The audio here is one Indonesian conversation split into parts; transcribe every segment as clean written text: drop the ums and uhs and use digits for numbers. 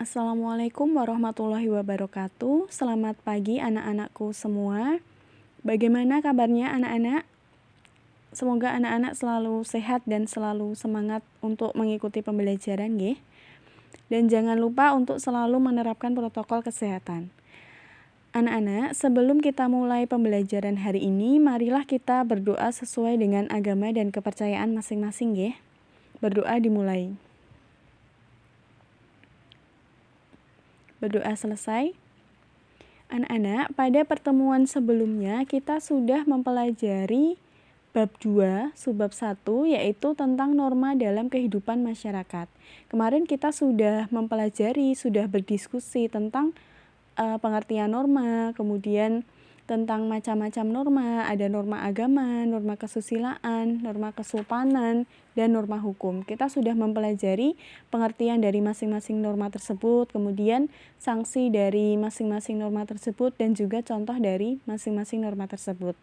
Assalamualaikum warahmatullahi wabarakatuh. Selamat pagi anak-anakku semua. Bagaimana kabarnya anak-anak? Semoga anak-anak selalu sehat dan selalu semangat untuk mengikuti pembelajaran, nggih. Dan jangan lupa untuk selalu menerapkan protokol kesehatan. Anak-anak, sebelum kita mulai pembelajaran hari ini, marilah kita berdoa sesuai dengan agama dan kepercayaan masing-masing, nggih. Berdoa dimulai. Berdoa selesai. Anak-anak, pada pertemuan sebelumnya kita sudah mempelajari bab 2, subbab 1, yaitu tentang norma dalam kehidupan masyarakat. Kemarin kita sudah mempelajari, sudah berdiskusi tentang pengertian norma, kemudian tentang macam-macam norma, ada norma agama, norma kesusilaan, norma kesopanan, dan norma hukum. Kita sudah mempelajari pengertian dari masing-masing norma tersebut, kemudian sanksi dari masing-masing norma tersebut, dan juga contoh dari masing-masing norma tersebut.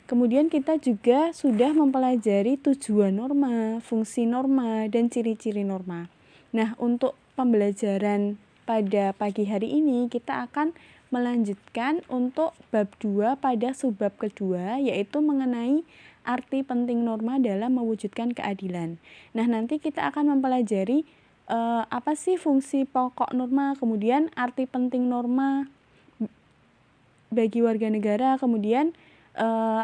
Kemudian kita juga sudah mempelajari tujuan norma, fungsi norma, dan ciri-ciri norma. Nah, untuk pembelajaran pada pagi hari ini kita akan melanjutkan untuk bab 2 pada subbab kedua, yaitu mengenai arti penting norma dalam mewujudkan keadilan. Nah, nanti kita akan mempelajari apa sih fungsi pokok norma, kemudian arti penting norma bagi warga negara, kemudian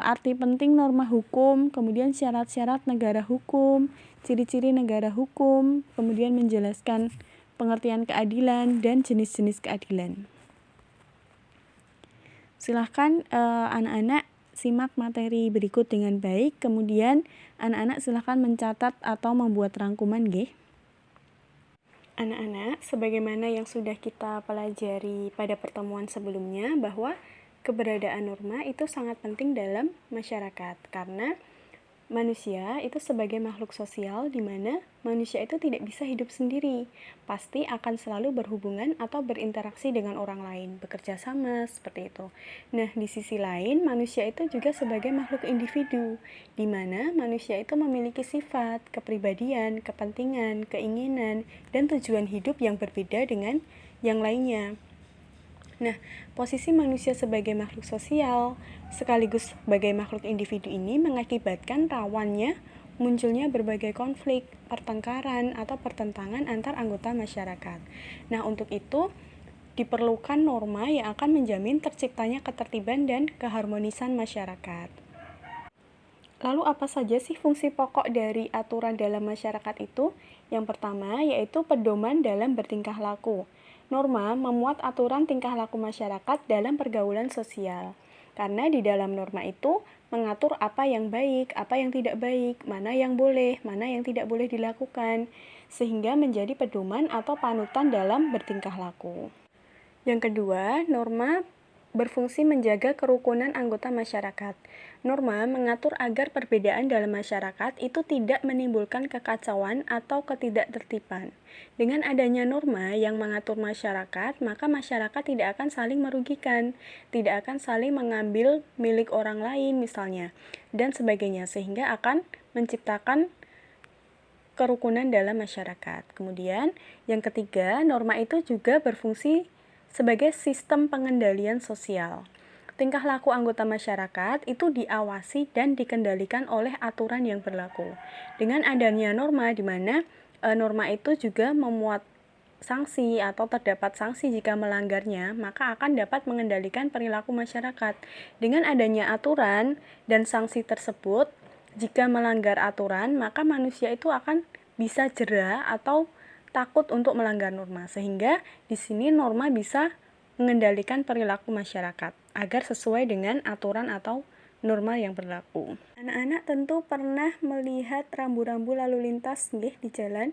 arti penting norma hukum, kemudian syarat-syarat negara hukum, ciri-ciri negara hukum, kemudian menjelaskan pengertian keadilan dan jenis-jenis keadilan. Silahkan anak-anak simak materi berikut dengan baik, kemudian anak-anak silahkan mencatat atau membuat rangkuman, nggih. Anak-anak, sebagaimana yang sudah kita pelajari pada pertemuan sebelumnya, bahwa keberadaan norma itu sangat penting dalam masyarakat, karena manusia itu sebagai makhluk sosial di mana manusia itu tidak bisa hidup sendiri. Pasti akan selalu berhubungan atau berinteraksi dengan orang lain, bekerja sama, seperti itu. Nah, di sisi lain, manusia itu juga sebagai makhluk individu, di mana manusia itu memiliki sifat, kepribadian, kepentingan, keinginan, dan tujuan hidup yang berbeda dengan yang lainnya. Nah, posisi manusia sebagai makhluk sosial sekaligus sebagai makhluk individu ini mengakibatkan rawannya munculnya berbagai konflik, pertengkaran, atau pertentangan antar anggota masyarakat. Nah, untuk itu diperlukan norma yang akan menjamin terciptanya ketertiban dan keharmonisan masyarakat. Lalu apa saja sih fungsi pokok dari aturan dalam masyarakat itu? Yang pertama yaitu pedoman dalam bertingkah laku. Norma memuat aturan tingkah laku masyarakat dalam pergaulan sosial. Karena di dalam norma itu mengatur apa yang baik, apa yang tidak baik, mana yang boleh, mana yang tidak boleh dilakukan, sehingga menjadi pedoman atau panutan dalam bertingkah laku. Yang kedua, norma berfungsi menjaga kerukunan anggota masyarakat. Norma mengatur agar perbedaan dalam masyarakat itu tidak menimbulkan kekacauan atau ketidaktertiban. Dengan adanya norma yang mengatur masyarakat, maka masyarakat tidak akan saling merugikan, tidak akan saling mengambil milik orang lain misalnya, dan sebagainya, sehingga akan menciptakan kerukunan dalam masyarakat. Kemudian, yang ketiga, norma itu juga berfungsi sebagai sistem pengendalian sosial. Tingkah laku anggota masyarakat itu diawasi dan dikendalikan oleh aturan yang berlaku. Dengan adanya norma di mana norma itu juga memuat sanksi atau terdapat sanksi jika melanggarnya, maka akan dapat mengendalikan perilaku masyarakat. Dengan adanya aturan dan sanksi tersebut, jika melanggar aturan, maka manusia itu akan bisa jera atau takut untuk melanggar norma, sehingga di sini norma bisa mengendalikan perilaku masyarakat agar sesuai dengan aturan atau norma yang berlaku. Anak-anak tentu pernah melihat rambu-rambu lalu lintas nggih di jalan.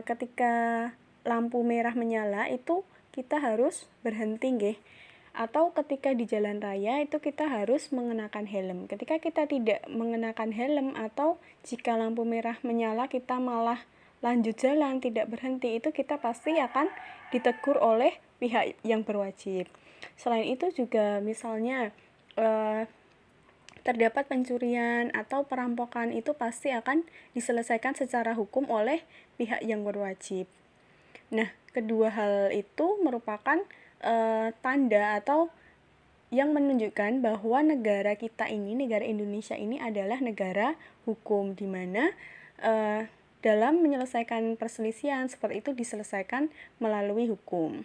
Ketika lampu merah menyala itu kita harus berhenti nggih. Atau ketika di jalan raya itu kita harus mengenakan helm. Ketika kita tidak mengenakan helm atau jika lampu merah menyala kita malah lanjut jalan, tidak berhenti, itu kita pasti akan ditegur oleh pihak yang berwajib. Selain itu juga misalnya terdapat pencurian atau perampokan, itu pasti akan diselesaikan secara hukum oleh pihak yang berwajib. Nah, kedua hal itu merupakan tanda atau yang menunjukkan bahwa negara kita ini, negara Indonesia ini adalah negara hukum, di mana dalam menyelesaikan perselisihan seperti itu diselesaikan melalui hukum.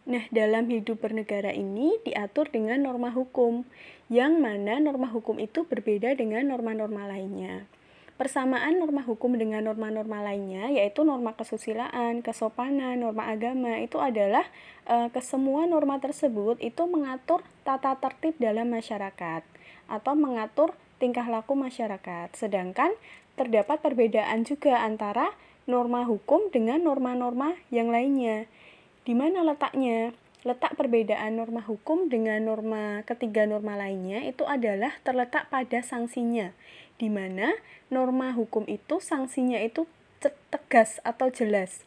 Nah, dalam hidup bernegara ini diatur dengan norma hukum, yang mana norma hukum itu berbeda dengan norma-norma lainnya. Persamaan norma hukum dengan norma-norma lainnya, yaitu norma kesusilaan, kesopanan, norma agama, itu adalah kesemua norma tersebut itu mengatur tata tertib dalam masyarakat atau mengatur tingkah laku masyarakat. Sedangkan terdapat perbedaan juga antara norma hukum dengan norma-norma yang lainnya. Di mana letaknya? Letak perbedaan norma hukum dengan ketiga norma lainnya itu adalah terletak pada sanksinya, di mana norma hukum itu sanksinya itu tegas atau jelas.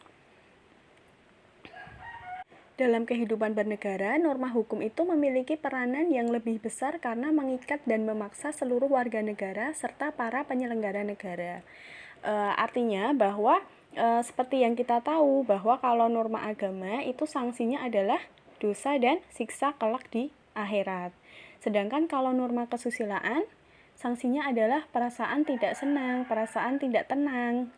Dalam kehidupan bernegara, norma hukum itu memiliki peranan yang lebih besar karena mengikat dan memaksa seluruh warga negara serta para penyelenggara negara. Artinya bahwa seperti yang kita tahu bahwa kalau norma agama itu sanksinya adalah dosa dan siksa kelak di akhirat. Sedangkan kalau norma kesusilaan, sanksinya adalah perasaan tidak senang, perasaan tidak tenang.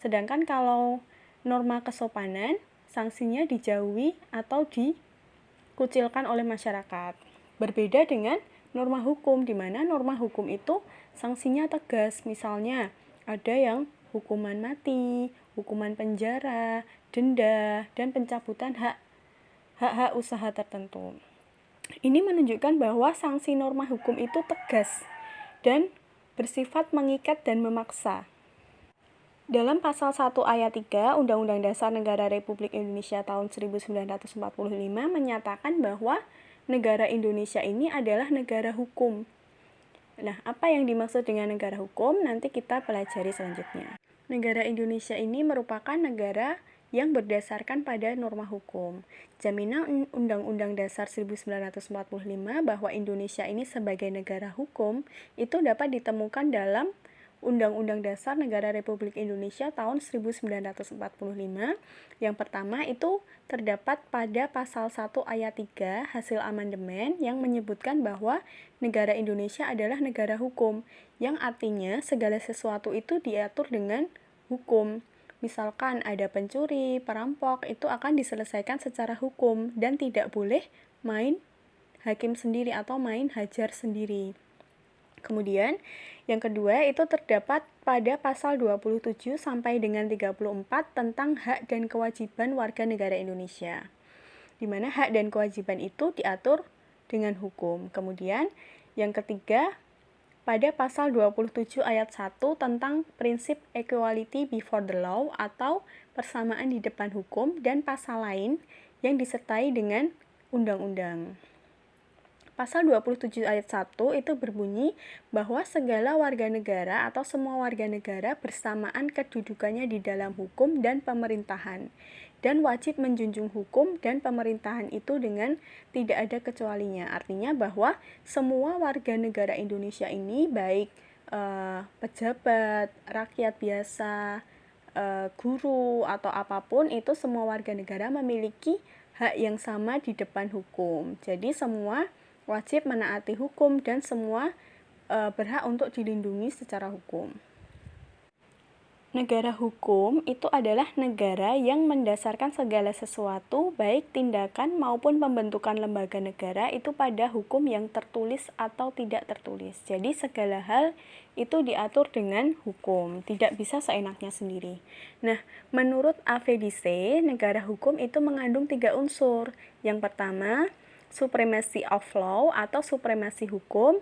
Sedangkan kalau norma kesopanan, sanksinya dijauhi atau dikucilkan oleh masyarakat. Berbeda dengan norma hukum, di mana norma hukum itu sanksinya tegas. Misalnya, ada yang hukuman mati, hukuman penjara, denda, dan pencabutan hak-hak usaha tertentu. Ini menunjukkan bahwa sanksi norma hukum itu tegas dan bersifat mengikat dan memaksa. Dalam pasal 1 ayat 3 Undang-Undang Dasar Negara Republik Indonesia tahun 1945 menyatakan bahwa negara Indonesia ini adalah negara hukum. Nah, apa yang dimaksud dengan negara hukum? Nanti kita pelajari selanjutnya. Negara Indonesia ini merupakan negara yang berdasarkan pada norma hukum. Jaminan Undang-Undang Dasar 1945 bahwa Indonesia ini sebagai negara hukum itu dapat ditemukan dalam Undang-Undang Dasar Negara Republik Indonesia tahun 1945. Yang pertama itu terdapat pada pasal 1 ayat 3 hasil amandemen yang menyebutkan bahwa negara Indonesia adalah negara hukum, yang artinya segala sesuatu itu diatur dengan hukum. Misalkan ada pencuri, perampok, itu akan diselesaikan secara hukum dan tidak boleh main hakim sendiri atau main hajar sendiri. Kemudian, yang kedua itu terdapat pada pasal 27 sampai dengan 34 tentang hak dan kewajiban warga negara Indonesia, di mana hak dan kewajiban itu diatur dengan hukum. Kemudian, yang ketiga, pada pasal 27 ayat 1 tentang prinsip equality before the law atau persamaan di depan hukum dan pasal lain yang disertai dengan undang-undang. Pasal 27 ayat 1 itu berbunyi bahwa segala warga negara atau semua warga negara bersamaan kedudukannya di dalam hukum dan pemerintahan dan wajib menjunjung hukum dan pemerintahan itu dengan tidak ada kecualinya. Artinya bahwa semua warga negara Indonesia ini baik pejabat, rakyat biasa, guru atau apapun, itu semua warga negara memiliki hak yang sama di depan hukum. Jadi semua wajib menaati hukum dan semua berhak untuk dilindungi secara hukum. Negara hukum itu adalah negara yang mendasarkan segala sesuatu, baik tindakan maupun pembentukan lembaga negara itu pada hukum yang tertulis atau tidak tertulis. Jadi segala hal itu diatur dengan hukum, tidak bisa seenaknya sendiri. Nah, menurut AVDC, negara hukum itu mengandung 3 unsur. Yang pertama, supremacy of law atau supremasi hukum,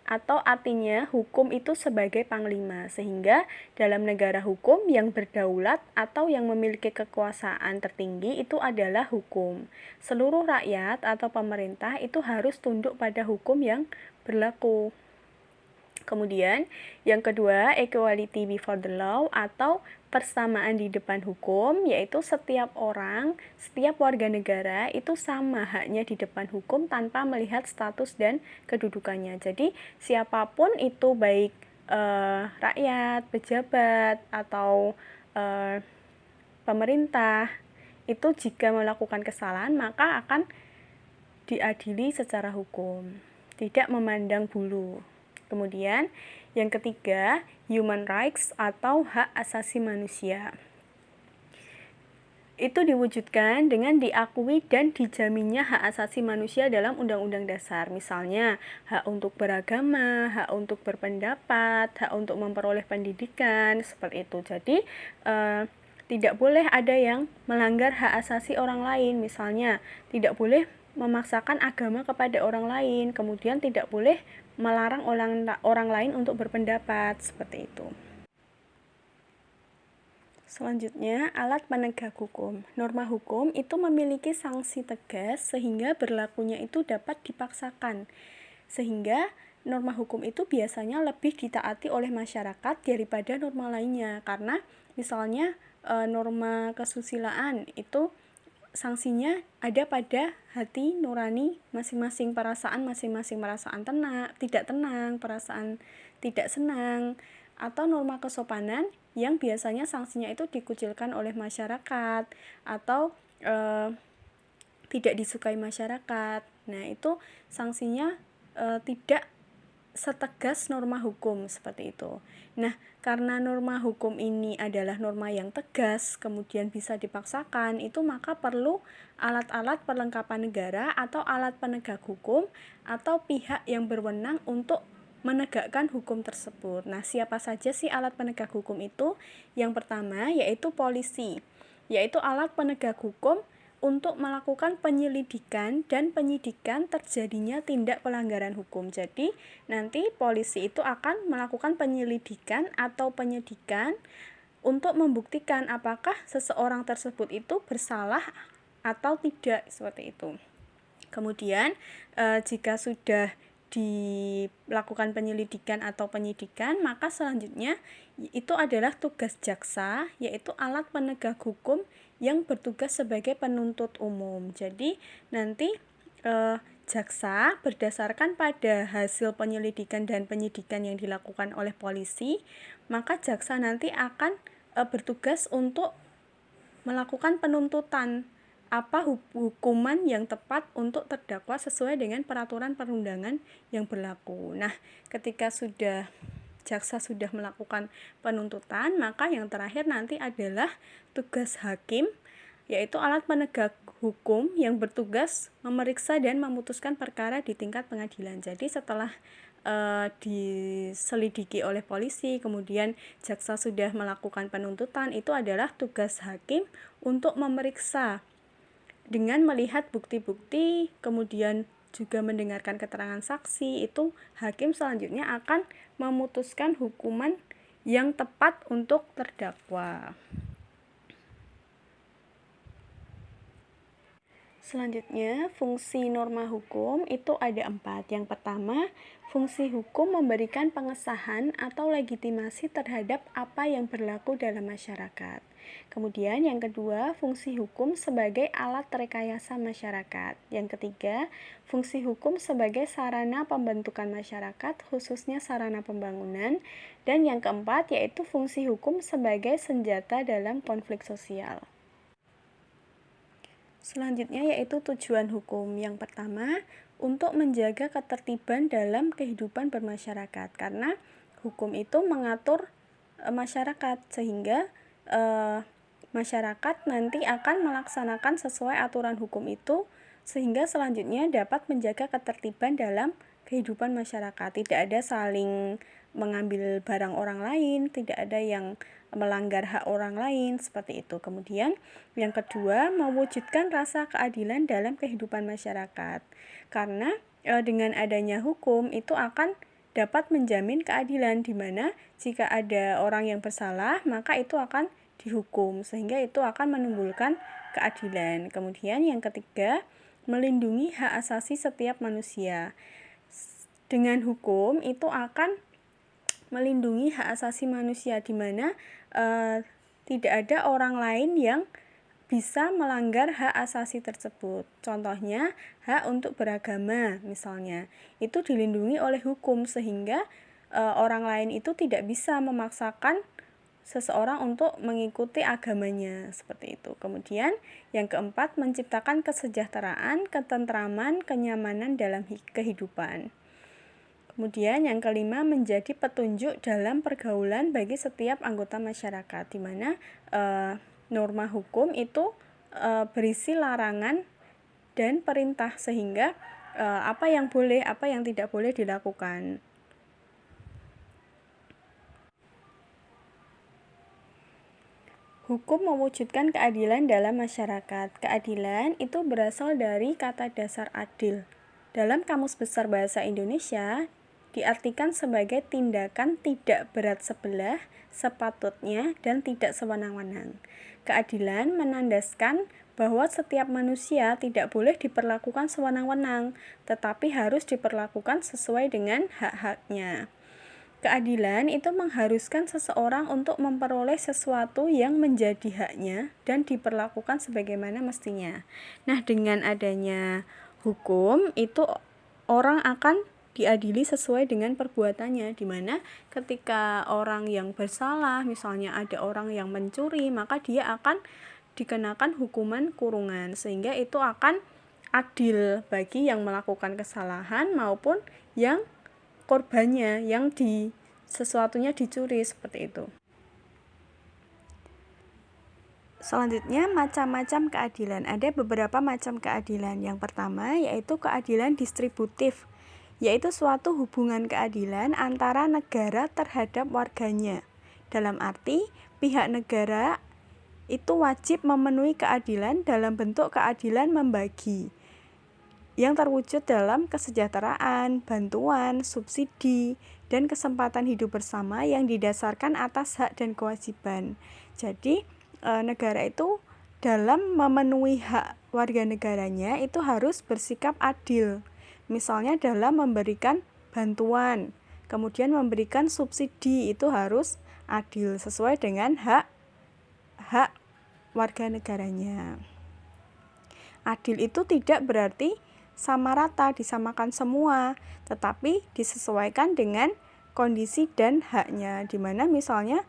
atau artinya hukum itu sebagai panglima, sehingga dalam negara hukum yang berdaulat atau yang memiliki kekuasaan tertinggi itu adalah hukum. Seluruh rakyat atau pemerintah itu harus tunduk pada hukum yang berlaku. Kemudian, yang kedua, equality before the law atau persamaan di depan hukum, yaitu setiap orang, setiap warga negara itu sama haknya di depan hukum tanpa melihat status dan kedudukannya. Jadi, siapapun itu baik rakyat, pejabat, atau pemerintah itu jika melakukan kesalahan maka akan diadili secara hukum, tidak memandang bulu. Kemudian yang ketiga, human rights atau hak asasi manusia. Itu diwujudkan dengan diakui dan dijaminnya hak asasi manusia dalam Undang-Undang Dasar. Misalnya, hak untuk beragama, hak untuk berpendapat, hak untuk memperoleh pendidikan, seperti itu. Jadi, tidak boleh ada yang melanggar hak asasi orang lain. Misalnya, tidak boleh memaksakan agama kepada orang lain, kemudian tidak boleh melarang orang lain untuk berpendapat, seperti itu. Selanjutnya, alat penegak hukum. Norma hukum itu memiliki sanksi tegas sehingga berlakunya itu dapat dipaksakan. Sehingga norma hukum itu biasanya lebih ditaati oleh masyarakat daripada norma lainnya. Karena misalnya norma kesusilaan itu sanksinya ada pada hati nurani masing-masing, perasaan tenang, tidak tenang, perasaan tidak senang, atau norma kesopanan yang biasanya sanksinya itu dikucilkan oleh masyarakat atau tidak disukai masyarakat. Nah, itu sanksinya tidak setegas norma hukum, seperti itu. Nah, karena norma hukum ini adalah norma yang tegas, kemudian bisa dipaksakan, itu maka perlu alat-alat perlengkapan negara atau alat penegak hukum atau pihak yang berwenang untuk menegakkan hukum tersebut. Nah, siapa saja sih alat penegak hukum itu? Yang pertama yaitu polisi, yaitu alat penegak hukum untuk melakukan penyelidikan dan penyidikan terjadinya tindak pelanggaran hukum. Jadi, nanti polisi itu akan melakukan penyelidikan atau penyidikan untuk membuktikan apakah seseorang tersebut itu bersalah atau tidak, seperti itu. Kemudian, jika sudah dilakukan penyelidikan atau penyidikan, maka selanjutnya itu adalah tugas jaksa, yaitu alat penegak hukum yang bertugas sebagai penuntut umum. Jadi nanti jaksa berdasarkan pada hasil penyelidikan dan penyidikan yang dilakukan oleh polisi, maka jaksa nanti akan bertugas untuk melakukan penuntutan apa hukuman yang tepat untuk terdakwa sesuai dengan peraturan perundangan yang berlaku. Nah, ketika jaksa sudah melakukan penuntutan, maka yang terakhir nanti adalah tugas hakim, yaitu alat penegak hukum yang bertugas memeriksa dan memutuskan perkara di tingkat pengadilan. Jadi setelah diselidiki oleh polisi, kemudian jaksa sudah melakukan penuntutan, itu adalah tugas hakim untuk memeriksa dengan melihat bukti-bukti, kemudian juga mendengarkan keterangan saksi. Itu hakim selanjutnya akan memutuskan hukuman yang tepat untuk terdakwa. Selanjutnya, fungsi norma hukum itu ada 4. Yang pertama, fungsi hukum memberikan pengesahan atau legitimasi terhadap apa yang berlaku dalam masyarakat. Kemudian yang kedua, fungsi hukum sebagai alat rekayasa masyarakat. Yang ketiga, fungsi hukum sebagai sarana pembentukan masyarakat, khususnya sarana pembangunan. Dan yang keempat, yaitu fungsi hukum sebagai senjata dalam konflik sosial. Selanjutnya yaitu tujuan hukum. Yang pertama, untuk menjaga ketertiban dalam kehidupan bermasyarakat, karena hukum itu mengatur masyarakat, sehingga masyarakat nanti akan melaksanakan sesuai aturan hukum itu, sehingga selanjutnya dapat menjaga ketertiban dalam kehidupan masyarakat. Tidak ada saling mengambil barang orang lain, tidak ada yang melanggar hak orang lain, seperti itu. Kemudian yang kedua, mewujudkan rasa keadilan dalam kehidupan masyarakat, karena dengan adanya hukum itu akan dapat menjamin keadilan, di mana jika ada orang yang bersalah maka itu akan dihukum, sehingga itu akan menimbulkan keadilan. Kemudian yang ketiga, melindungi hak asasi setiap manusia. Dengan hukum itu akan melindungi hak asasi manusia, di mana tidak ada orang lain yang bisa melanggar hak asasi tersebut. Contohnya, hak untuk beragama misalnya, itu dilindungi oleh hukum, sehingga orang lain itu tidak bisa memaksakan seseorang untuk mengikuti agamanya, seperti itu. Kemudian yang keempat, menciptakan kesejahteraan, ketentraman, kenyamanan dalam kehidupan. Kemudian yang kelima, menjadi petunjuk dalam pergaulan bagi setiap anggota masyarakat, di mana norma hukum itu berisi larangan dan perintah, sehingga apa yang boleh, apa yang tidak boleh dilakukan. Hukum mewujudkan keadilan dalam masyarakat. Keadilan itu berasal dari kata dasar adil. Dalam Kamus Besar Bahasa Indonesia, diartikan sebagai tindakan tidak berat sebelah, sepatutnya, dan tidak sewenang-wenang. Keadilan menandaskan bahwa setiap manusia tidak boleh diperlakukan sewenang-wenang, tetapi harus diperlakukan sesuai dengan hak-haknya. Keadilan itu mengharuskan seseorang untuk memperoleh sesuatu yang menjadi haknya dan diperlakukan sebagaimana mestinya. Nah, dengan adanya hukum itu orang akan diadili sesuai dengan perbuatannya, di mana ketika orang yang bersalah, misalnya ada orang yang mencuri, maka dia akan dikenakan hukuman kurungan, sehingga itu akan adil bagi yang melakukan kesalahan maupun yang korbannya, yang sesuatunya dicuri, seperti itu. Selanjutnya, macam-macam keadilan. Ada beberapa macam keadilan. Yang pertama yaitu keadilan distributif, yaitu suatu hubungan keadilan antara negara terhadap warganya. Dalam arti, pihak negara itu wajib memenuhi keadilan dalam bentuk keadilan membagi, yang terwujud dalam kesejahteraan, bantuan, subsidi, dan kesempatan hidup bersama yang didasarkan atas hak dan kewajiban. Jadi, negara itu dalam memenuhi hak warga negaranya itu harus bersikap adil. Misalnya dalam memberikan bantuan, kemudian memberikan subsidi, itu harus adil sesuai dengan hak warga negaranya. Adil itu tidak berarti sama rata, disamakan semua, tetapi disesuaikan dengan kondisi dan haknya, di mana misalnya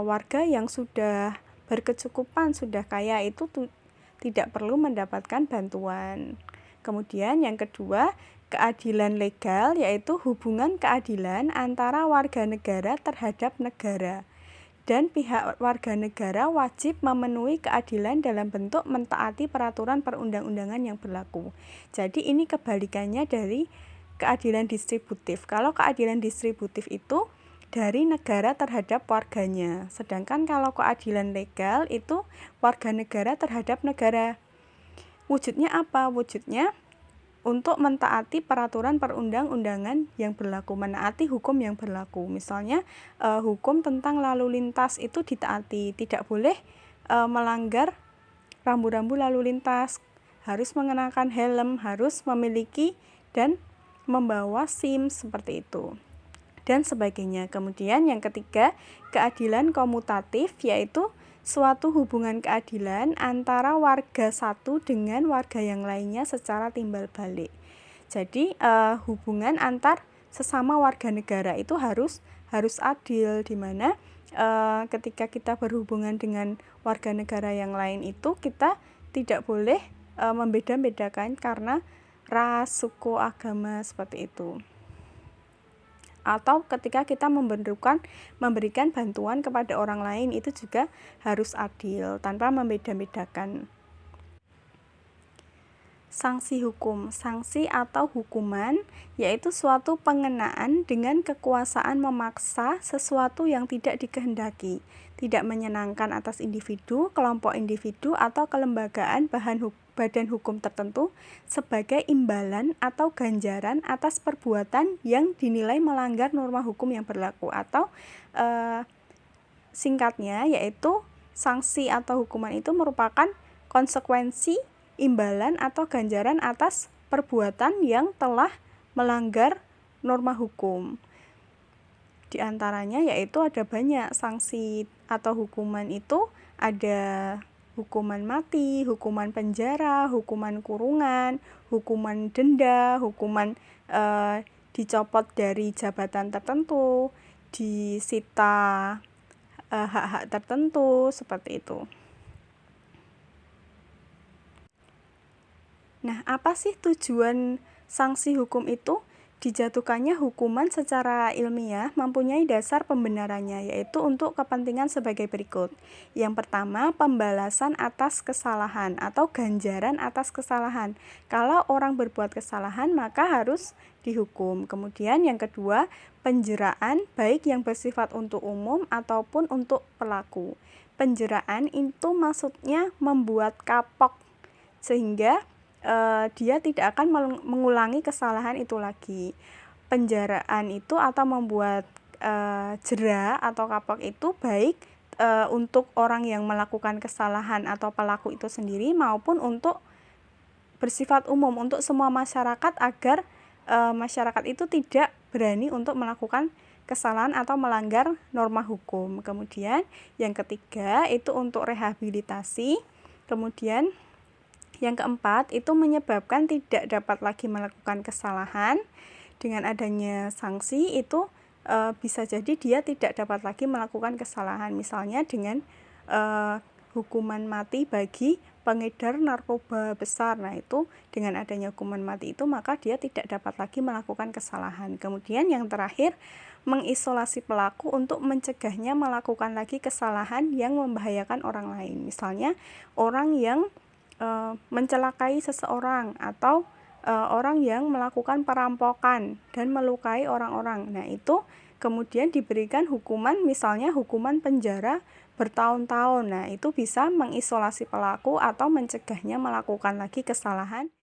warga yang sudah berkecukupan, sudah kaya itu tidak perlu mendapatkan bantuan. Kemudian yang kedua, keadilan legal, yaitu hubungan keadilan antara warga negara terhadap negara. Dan pihak warga negara wajib memenuhi keadilan dalam bentuk mentaati peraturan perundang-undangan yang berlaku. Jadi ini kebalikannya dari keadilan distributif. Kalau keadilan distributif itu dari negara terhadap warganya, sedangkan kalau keadilan legal itu warga negara terhadap negara. Wujudnya apa? Wujudnya untuk mentaati peraturan perundang-undangan yang berlaku, menaati hukum yang berlaku. Misalnya hukum tentang lalu lintas itu ditaati, tidak boleh melanggar rambu-rambu lalu lintas, harus mengenakan helm, harus memiliki dan membawa SIM, seperti itu, dan sebagainya. Kemudian yang ketiga, keadilan komutatif, yaitu suatu hubungan keadilan antara warga satu dengan warga yang lainnya secara timbal balik. Jadi hubungan antar sesama warga negara itu harus adil, di mana ketika kita berhubungan dengan warga negara yang lain itu kita tidak boleh membeda-bedakan karena ras, suku, agama, seperti itu. Atau ketika kita memberikan bantuan kepada orang lain itu juga harus adil tanpa membeda-bedakan. Sanksi hukum. Sanksi atau hukuman yaitu suatu pengenaan dengan kekuasaan memaksa sesuatu yang tidak dikehendaki, tidak menyenangkan atas individu, kelompok individu, atau kelembagaan badan hukum tertentu sebagai imbalan atau ganjaran atas perbuatan yang dinilai melanggar norma hukum yang berlaku, atau singkatnya yaitu sanksi atau hukuman itu merupakan konsekuensi, imbalan atau ganjaran atas perbuatan yang telah melanggar norma hukum. Di antaranya yaitu ada banyak sanksi atau hukuman itu, ada hukuman mati, hukuman penjara, hukuman kurungan, hukuman denda, hukuman dicopot dari jabatan tertentu, disita hak-hak tertentu, seperti itu. Nah, apa sih tujuan sanksi hukum itu? Dijatuhkannya hukuman secara ilmiah mempunyai dasar pembenarannya, yaitu untuk kepentingan sebagai berikut. Yang pertama, pembalasan atas kesalahan atau ganjaran atas kesalahan. Kalau orang berbuat kesalahan, maka harus dihukum. Kemudian yang kedua, penjeraan baik yang bersifat untuk umum ataupun untuk pelaku. Penjeraan itu maksudnya membuat kapok sehingga dia tidak akan mengulangi kesalahan itu lagi. Penjaraan itu atau membuat jera atau kapok itu baik untuk orang yang melakukan kesalahan atau pelaku itu sendiri maupun untuk bersifat umum untuk semua masyarakat agar masyarakat itu tidak berani untuk melakukan kesalahan atau melanggar norma hukum. Kemudian yang ketiga itu untuk rehabilitasi. Kemudian yang keempat, itu menyebabkan tidak dapat lagi melakukan kesalahan. Dengan adanya sanksi itu bisa jadi dia tidak dapat lagi melakukan kesalahan. Misalnya dengan hukuman mati bagi pengedar narkoba besar. Nah, itu dengan adanya hukuman mati itu maka dia tidak dapat lagi melakukan kesalahan. Kemudian yang terakhir, mengisolasi pelaku untuk mencegahnya melakukan lagi kesalahan yang membahayakan orang lain. Misalnya orang yang mencelakai seseorang atau orang yang melakukan perampokan dan melukai orang-orang. Nah, itu kemudian diberikan hukuman, misalnya hukuman penjara bertahun-tahun. Nah, itu bisa mengisolasi pelaku atau mencegahnya melakukan lagi kesalahan